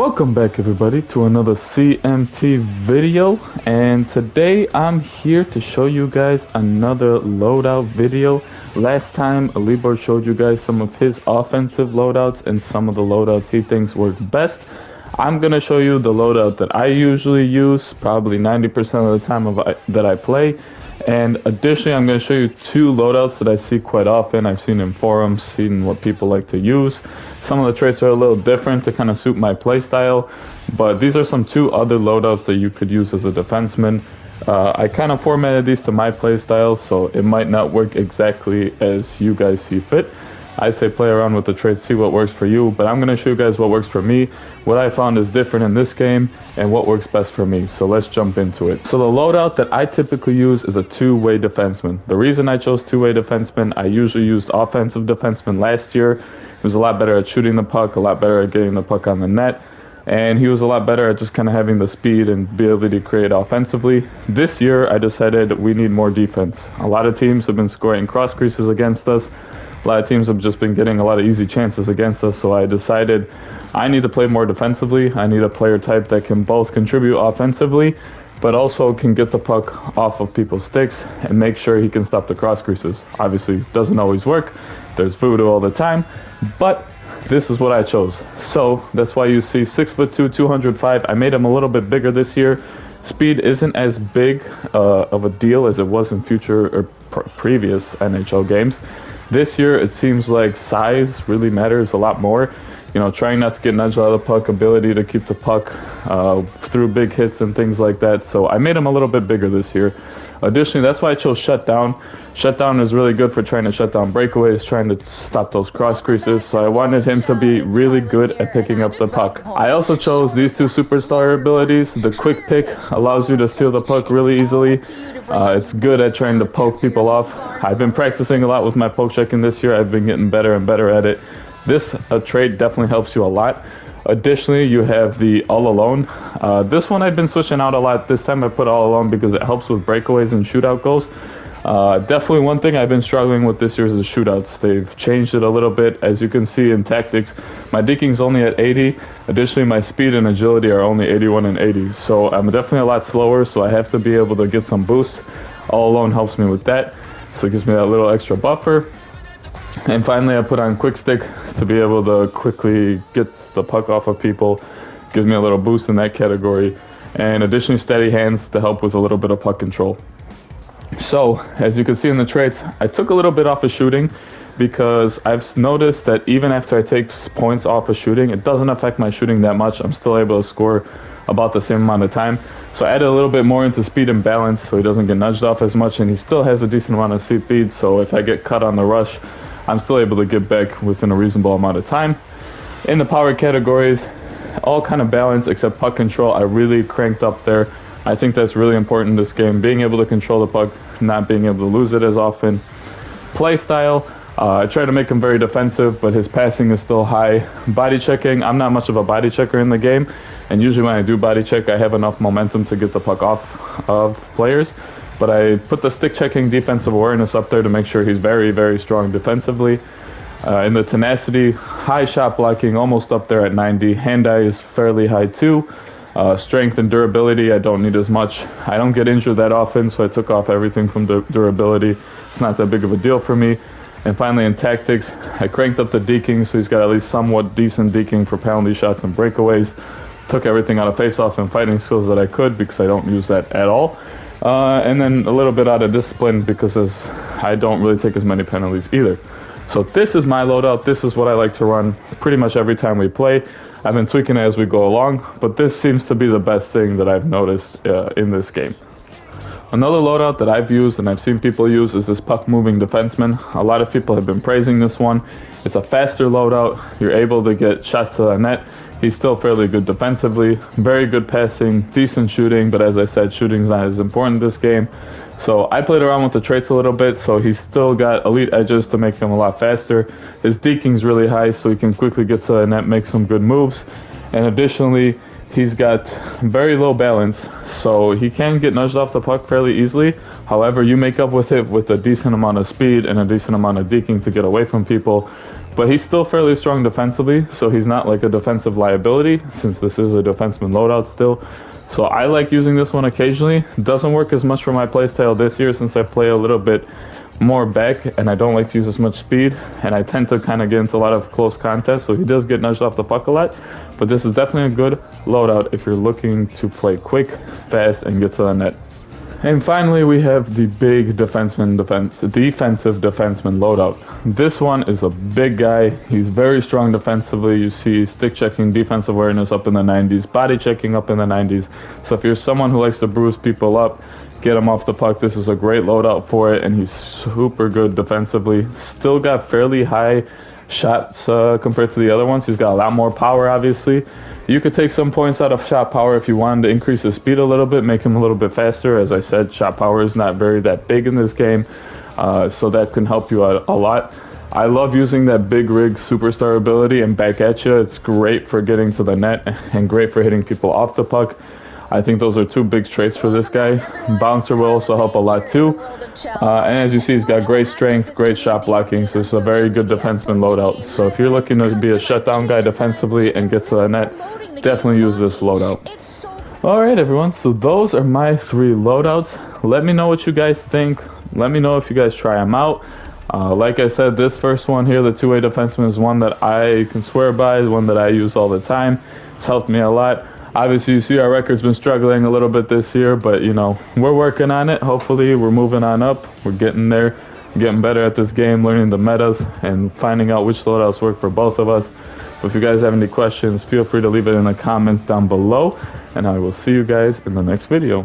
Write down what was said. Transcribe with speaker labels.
Speaker 1: Welcome back everybody to another CMT video, and today I'm here to show you guys another loadout video. Last time Libor showed you guys some of his offensive loadouts and some of the loadouts he thinks work best. I'm gonna show you the loadout that I usually use probably 90% of the time that I play. And additionally, I'm going to show you two loadouts that I see quite often. I've seen in forums, seen what people like to use. Some of the traits are a little different to kind of suit my play style, but these are two other loadouts that you could use as a defenseman. I kind of formatted these to my play style, so it might not work exactly as you guys see fit. I'd say play around with the traits, see what works for you, but I'm going to show you guys what works for me, what I found is different in this game, and what works best for me. So let's jump into it. So the loadout that I typically use is a two-way defenseman. The reason I chose two-way defenseman, I usually used offensive defenseman last year. He was a lot better at shooting the puck, a lot better at getting the puck on the net, and he was a lot better at just kind of having the speed and ability to create offensively. This year, I decided we need more defense. A lot of teams have been scoring cross creases against us. A lot of teams have just been getting a lot of easy chances against us, so I decided I need to play more defensively. I need a player type that can both contribute offensively, but also can get the puck off of people's sticks and make sure he can stop the cross creases. Obviously, it doesn't always work. There's voodoo all the time, but this is what I chose. So that's why you see 6'2", 205. I made him a little bit bigger this year. Speed isn't as big of a deal as it was in future or previous NHL games. This year, it seems like size really matters a lot more. You know, trying not to get nudged out of the puck, ability to keep the puck through big hits and things like that. So I made him a little bit bigger this year. Additionally, that's why I chose shutdown. Shutdown is really good for trying to shut down breakaways, trying to stop those cross creases. So I wanted him to be really good at picking up the puck. I also chose these two superstar abilities. The quick pick allows you to steal the puck really easily. It's good at trying to poke people off. I've been practicing a lot with my poke checking this year. I've been getting better and better at it. This trait definitely helps you a lot. Additionally, you have the all alone. This one I've been switching out a lot. This time I put all alone because it helps with breakaways and shootout goals. Definitely one thing I've been struggling with this year is the shootouts. They've changed it a little bit. As you can see in tactics, my deking's only at 80. Additionally, my speed and agility are only 81 and 80. So I'm definitely a lot slower, so I have to be able to get some boosts. All alone helps me with that. So it gives me that little extra buffer. And finally, I put on quick stick to be able to quickly get the puck off of people. Gives me a little boost in that category. And additionally, steady hands to help with a little bit of puck control. So, as you can see in the traits, I took a little bit off of shooting because I've noticed that even after I take points off of shooting, it doesn't affect my shooting that much. I'm still able to score about the same amount of time. So I added a little bit more into speed and balance so he doesn't get nudged off as much, and he still has a decent amount of speed, so if I get cut on the rush, I'm still able to get back within a reasonable amount of time. In the power categories, all kind of balance except puck control, I really cranked up there. I think that's really important in this game, being able to control the puck, not being able to lose it as often. Play style, I try to make him very defensive, but his passing is still high. Body checking, I'm not much of a body checker in the game, and usually when I do body check, I have enough momentum to get the puck off of players. But I put the stick checking defensive awareness up there to make sure he's very, very strong defensively. In the tenacity, high shot blocking, almost up there at 90. Hand-eye is fairly high too. Strength and durability, I don't need as much. I don't get injured that often, so I took off everything from durability. It's not that big of a deal for me. And finally, in tactics, I cranked up the deking, so he's got at least somewhat decent deking for penalty shots and breakaways. Took everything out of face-off and fighting skills that I could because I don't use that at all. And then a little bit out of discipline because I don't really take as many penalties either. So this is my loadout. This is what I like to run pretty much every time we play. I've been tweaking it as we go along, but this seems to be the best thing that I've noticed in this game. Another loadout that I've used and I've seen people use is this puck-moving defenseman. A lot of people have been praising this one. It's a faster loadout. You're able to get shots to the net. He's still fairly good defensively, very good passing, decent shooting, but as I said, shooting's not as important in this game. So I played around with the traits a little bit, so he's still got elite edges to make him a lot faster. His deking's really high, so he can quickly get to the net, make some good moves. And additionally, he's got very low balance, so he can get nudged off the puck fairly easily, However, you make up with it with a decent amount of speed and a decent amount of deking to get away from people. But he's still fairly strong defensively, so he's not like a defensive liability, since this is a defenseman loadout still. So I like using this one occasionally. Doesn't work as much for my playstyle this year, since I play a little bit more back and I don't like to use as much speed, and I tend to kind of get into a lot of close contests, so he does get nudged off the puck a lot. But this is definitely a good loadout if you're looking to play quick, fast, and get to the net. And finally, we have the big defensive defenseman loadout. This one is a big guy. He's very strong defensively. You see stick checking, defense awareness up in the 90s, body checking up in the 90s. So if you're someone who likes to bruise people up, get him off the puck, this is a great loadout for it, and he's super good defensively. Still got fairly high shots compared to the other ones. He's got a lot more power, obviously. You could take some points out of shot power if you wanted to increase his speed a little bit, make him a little bit faster. As I said, shot power is not that big in this game, so that can help you out a lot. I love using that big rig superstar ability and back at you. It's great for getting to the net and great for hitting people off the puck. I think those are two big traits for this guy. Bouncer will also help a lot too. And as you see, he's got great strength, great shot blocking, so it's a very good defenseman loadout. So if you're looking to be a shutdown guy defensively and get to the net, definitely use this loadout. Alright everyone, so those are my 3 loadouts. Let me know what you guys think. Let me know if you guys try them out. Like I said, this first one here, the two-way defenseman, is one that I can swear by, one that I use all the time. It's helped me a lot. Obviously, you see our record's been struggling a little bit this year, but, you know, we're working on it. Hopefully, we're moving on up. We're getting there, getting better at this game, learning the metas, and finding out which loadouts work for both of us. But if you guys have any questions, feel free to leave it in the comments down below, and I will see you guys in the next video.